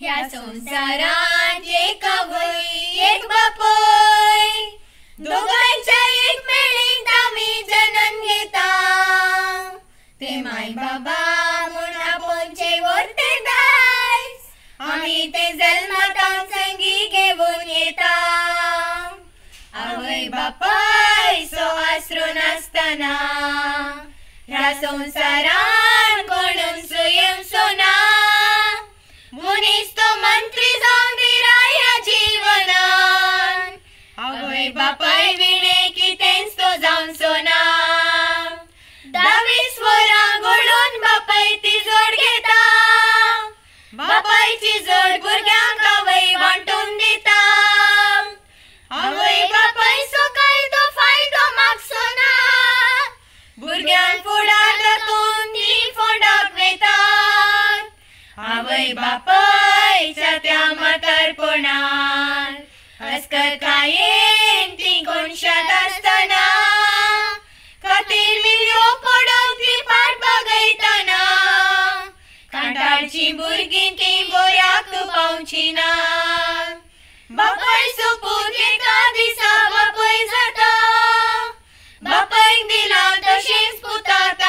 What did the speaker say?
ह्या संसारात एक आवय एक बापय, दोघांच्या एक मेळीत आम्ही जनन घेता. ते माय बाबा म्हूण आपोनचे वर्ते दायज, आम्ही ते जल्मातान संगी घेऊन येता. आवय बापाय सो आसरो नासतना ह्या संसारान कोणून स्वयं सोना. मुनीस तो मंत्री जावन दिला ह्या जीवनान, आवय बापाय विणे कितेंच तो जावन सोना. 20 वरां घडोवन बापाय ती जोड घेता, बापायची जोड भुरग्यांक आवय वांटून दिता. आवय बापाय सो कायदो फायदो मागचो ना, भुरग्यांक फुडार राखून ती फोंडाक वेतात. आवय बापायच्या त्या म्हातारपणान हस्कत कायेन ती कोणशात आसतना, खातीर मिल्यो पडोवन ती फाट बागयतना. कांटाळची भुरगीं ती बऱ्याक पावची ना. बापाय सोपूत एका दिसा बापाय जाता, बापायक दिला तशेंच पुताक